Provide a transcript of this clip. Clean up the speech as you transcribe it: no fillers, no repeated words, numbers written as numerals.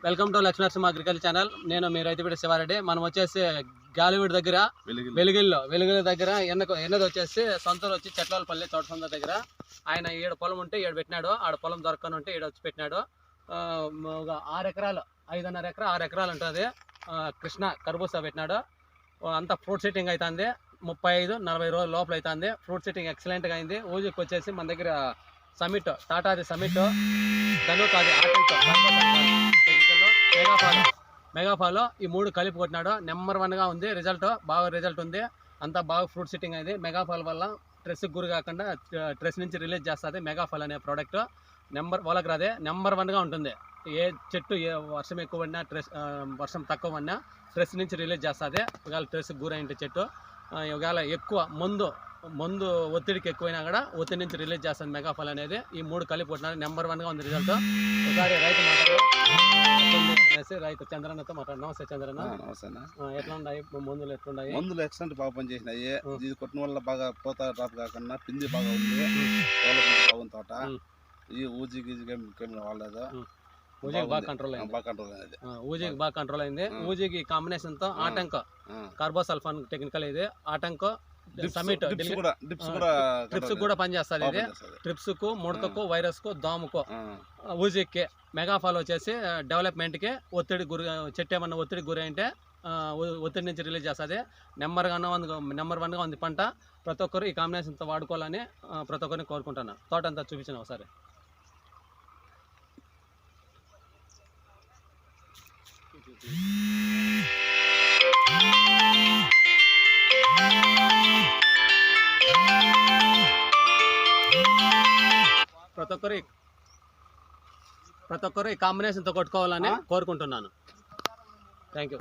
Welcome to Lakshmi agriculture channel. నేను మీ రైతుబిడ్డ శివారెడ్డి. మనం వచ్చేసి గాలివీడు దగ్గర వెలుగుల దగ్గర ఎన్నది వచ్చేసి సొంతూరు వచ్చి చెట్లపల్లి తోట సొంత దగ్గర ఆయన 7 పొలం ఉంటే 7 పెట్టినాడు. ఆడ పొలం దొరకని ఉంటే 7 వచ్చి పెట్టినాడు. 6 ఎకరాలు 5.5 ఎకరా 6 ఎకరాలు ఉంటుంది. కృష్ణ కర్బూసా పెట్టినాడు. అంతా ఫ్రూట్ సెట్టింగ్ అవుతుంది. 35-40 రోజుల లోపల అవుతుంది. ఫ్రూట్ సెట్టింగ్ ఎక్సలెంట్గా అయింది. ఊజుకి వచ్చేసి మన దగ్గర సమిట్, టాటాది సమిట్, ధనుకాది ఆటంక, మెగాఫాలో ఈ 3 కలిపి కొట్టినాడు. నెంబర్ 1గా ఉంది. బాగా రిజల్ట్ ఉంది. అంతా బాగా ఫ్రూట్ సెట్టింగ్ అయింది. మెగాఫాల్ వల్ల స్ట్రెస్కి గురి కాకుండా స్ట్రెస్ నుంచి రిలీజ్ చేస్తుంది. మెగాఫాల్ అనే ప్రోడక్ట్ వాళ్ళకి రాదే నెంబర్ 1గా ఉంటుంది. ఏ చెట్టు వర్షం ఎక్కువ పడినా వర్షం తక్కువ పడినా స్ట్రెస్ నుంచి రిలీజ్ చేస్తుంది. ఒకవేళ స్ట్రెస్కి గురైంటే చెట్టు ఒకవేళ ఎక్కువ మందు ఒత్తిడికి ఎక్కువైనా కూడా ఒత్తిడి నుంచి రిలీజ్ చేస్తుంది మెగాఫాల్ అనేది. ఈ 3 కలిపి కొట్టినారు. నెంబర్ 1గా ఉంది రిజల్ట్. ఒకసారి రైతు రైతు చంద్రన్నతో మాట్లాడు. నమస్తే చంద్రన్న. ఎట్లా ఉన్నాయి మందులు? ఎట్లున్నాయి? మందులు ఎక్సలెంట్ బాగా పనిచేసినాయి. ఇది కొట్టిన వల్ల బాగా పూత డ్రాప్ కాకుండా పిండి బాగా ఉంది. బాగుంది తోట. ఈ ఊజీ వాళ్ళేదో ఊజీకి బాగా కంట్రోల్ అయింది. ఊజీకి కాంబినేషన్ తో ఆటంక కార్బోసల్ఫాన్ టెక్నికల్ ఇది. ఆటంక సమిట్ ట్రిప్స్ కూడా పనిచేస్తుంది. ఇది ట్రిప్స్ కు, ముడతకు, వైరస్ కు, దోమకు. ఊజీకి మెగాఫాల్ వచ్చేసి డెవలప్మెంట్ కి చెట్టు ఏమన్నా ఒత్తిడికి గురి అంటే ఒత్తిడి నుంచి రిలీజ్ చేస్తుంది. నెంబర్ 1గా ఉంది పంట. ప్రతి ఒక్కరు ఈ కాంబినేషన్తో వాడుకోవాలని ప్రతి ఒక్కరిని కోరుకుంటున్నాను. తోట అంతా చూపించిన ఒకసారి. ప్రతి ఒక్కరు ఈ కాంబినేషన్తో కొట్టుకోవాలని కోరుకుంటున్నాను. Thank you.